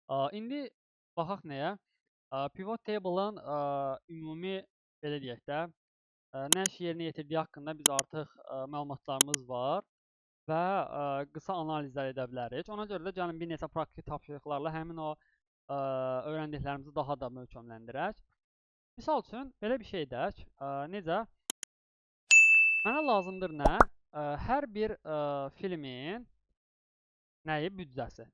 İndi baxaq nəyə? Pivot table-ın ümumi belə deyək də, nə iş yerinə yetirdiyi haqqında biz artıq məlumatlarımız var və qısa analizlər edə bilərik. Ona görə də gəlin bir neçə praktik tapşırıqlarla həmin o öyrəndiklərimizi daha da möhkəmləndirək. Misal üçün, belə bir şey edək. Necə? Mənə lazımdır nə? Hər bir filmin nəyi? Büdcəsi.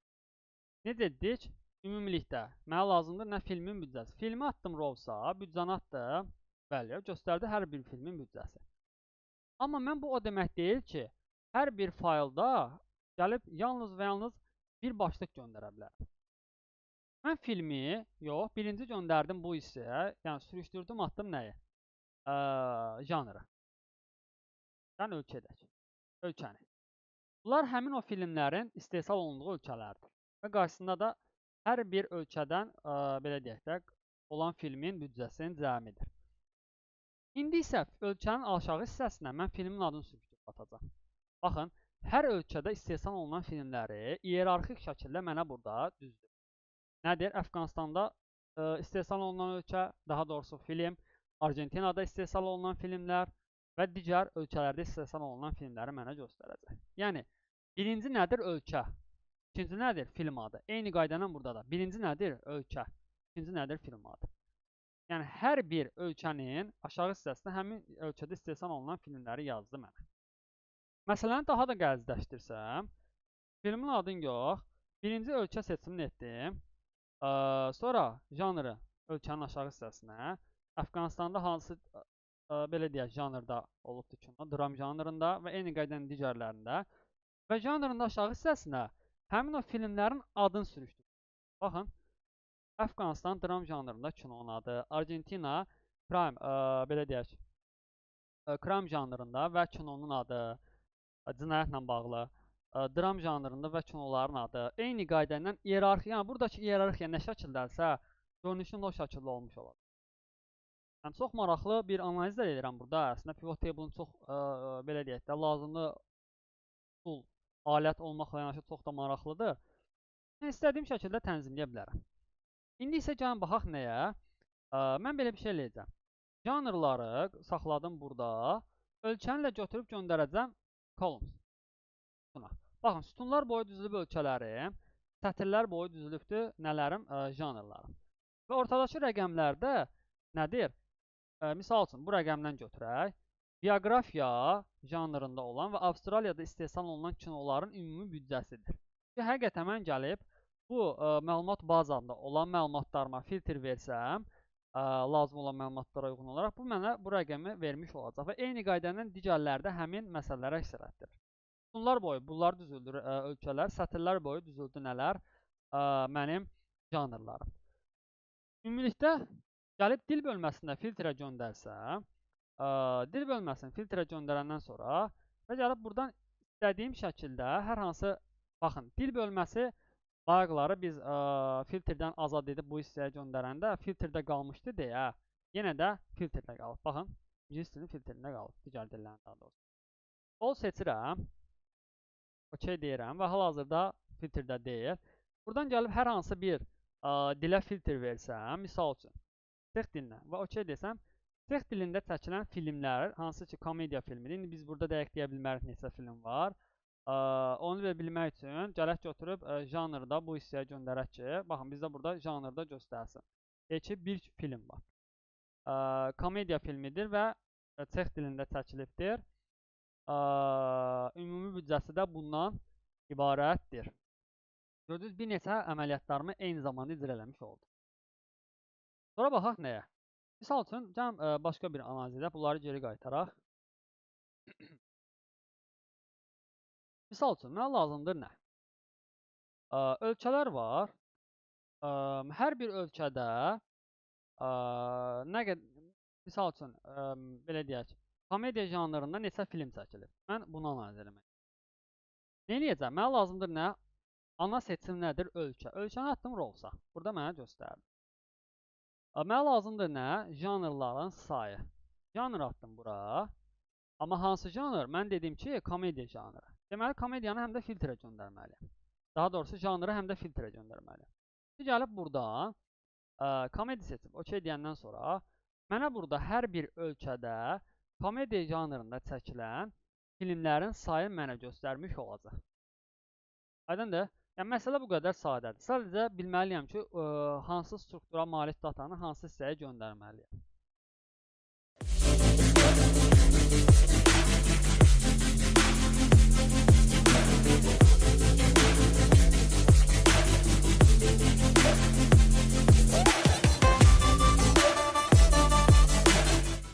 Necə etdik? Ümumilikdə mənə lazımdır nə filmin büdcəsi. Filmi atdım rovsa, büdcəni atdım. Bəli, göstərdi hər bir filmin büdcəsi. Amma mən bu o demək deyil ki, hər bir faylda gəlib yalnız və yalnız bir başlıq göndərə bilərəm. Mən filmi, yox, birinci göndərdim bu hissəyə, yəni sürüşdürdüm, atdım nəyi? Janrı. Yəni ölkə edək. Ölkəni. Bunlar həmin o filmlərin istehsal olunduğu ölkələrdir. Və qarşısında da hər bir ölkədən, belə deyək də, olan filmin büdcəsinin cəmidir. İndi isə ölkənin aşağı hissəsinə mən filmin adını sürüşdürüb atacağam. Baxın, hər ölkədə istehsal olunan filmləri iyerarxik şəkildə mənə burada düzdür. Nədir? Əfqanistanda istehsal olunan ölkə, daha doğrusu film, Argentinada istehsal olunan filmlər və digər ölkələrdə istehsal olunan filmləri mənə göstərəcək. Yəni, birinci nədir? Ölkə. İkinci nədir? Film adı. Eyni qayda ilə burada da. Birinci nədir? Ölkə. İkinci nədir? Film adı. Yəni, hər bir ölkənin aşağı hissəsində həmin ölkədə istehsal olunan filmləri yazdı mənə. Məsələni daha da qəlizləşdirsəm, filmin adını yox, birinci ölkə seçimini etdim. Sonra janrı ölkənin aşağı hissəsinə, Əfqanistanda hansı belə deyək, janrda olubdur kino, dram janrında və eyni qaydanın digərlərində və janrında aşağı hissəsinə həmin o filmlərin adını sürüşdürür. Baxın, Əfqanistan dram janrında kinonun adı, Argentina crime, belə deyək, crime janrında və kinonun adı, cinayətlə bağlı, dram janrında və kinoların adı, eyni qayda ilə iyerarxiya, yəni buradakı iyerarxiya nə şəkildədirsə, görünüşün o şəkildə olmuş olar. Yəni, çox maraqlı bir analizlər edirəm burada. Əslində, pivot table-ın çox, belə deyək də, lazımlı tool, alət olmaqla yanaşı çox da maraqlıdır. Yəni, istədiyim şəkildə tənzimləyə bilərəm. İndi isə gəlin baxaq nəyə? Mən belə bir şey eləyəcəm. Janrları saxladım burada. Ölkəni ilə götürüb göndərəcəm columns. Baxın, sütunlar boyu düzülüb ölkələrim, sətirlər boyu düzülübdür nələrim? Janrlarım. Və ortadakı rəqəmlərdə nədir? Misal üçün, bu rəqəmdən götürək. Bioqrafiya janrında olan və Avstraliyada istehsal olunan kinoların ümumi büdcəsidir. Ki, həqiqətən mən gəlib bu məlumat bazamda olan məlumatlarıma filtr versəm, lazım olan məlumatlara uyğun olaraq bu mənə bu rəqəmi vermiş olacaq və eyni qaydanın digərlərdə həmin məsələlərə əksəriyyətdir. Sütunlar boyu bunlar düzüldür ölkələr, sətirlər boyu düzüldü nələr? Mənim janrlarım. Ümumilikdə gəlib dil bölməsində filtrə göndərsəm, dil bölməsini filtrə göndərəndən sonra və gəlib buradan istədiyim şəkildə hər hansı, baxın, dil bölməsi bayaqları biz filtrdən azad edib bu hissəyə göndərəndə filtrdə qalmışdı deyə, yenə də filtrdə qalıb. Baxın, ingilis dilinin filtrində qalıb, digər dillərin daha doğrusu. Ol seçirəm, OK deyirəm və hal-hazırda filtrdə deyil. Buradan gəlib hər hansı bir dilə filtr versəm, misal üçün, tex dilinə və OK desəm, tex dilində çəkilən filmlər, hansı ki, komediya filmidir. İndi biz burada dəqiq deyə bilmərik neçə film var. Onu bilmək üçün gələk götürüb janrda bu hissəyə göndərək ki, baxın, bizdə burada janrda göstərsin. Deyək ki, bir film var. Komediya filmidir və tex dilində çəkilibdir. Ümumi büdcəsi də bundan ibarətdir. Gördünüz, bir neçə əməliyyatlarımı eyni zamanda icra eləmiş oldu. Sonra baxaq nəyə? Misal üçün, başqa bir analiz edək, bunları geri qaytaraq. Misal üçün, mənə lazımdır nə? Ölkələr var. Hər bir ölkədə nə qədər, misal üçün, belə deyək, komediya janrında neçə film çəkilir? Mən bunu analiz eləmək. Nə eləyəcəm? Mənə lazımdır nə? Ana seçim nədir? Ölkə. Ölkəni atdım rovsa. Burada mənə göstərdi. Mənə lazımdır nə? Janrların sayı. Janr atdım bura. Amma hansı janr? Mən dedim ki, komediya janrı. Deməli, komediyanı həm də filtrə göndərməliyəm. Daha doğrusu, janrı həm də filtrə göndərməliyəm. Gəlib buradan komedi seçib OK deyəndən sonra mənə burada hər bir ölkədə komediya janrında çəkilən filmlərin sayı mənə göstərmiş olacaq. Aydındır? Yəni məsələ bu qədər sadədir. Sadəcə bilməliyəm ki, hansı struktura malik datanı hansı hissəyə göndərməliyəm.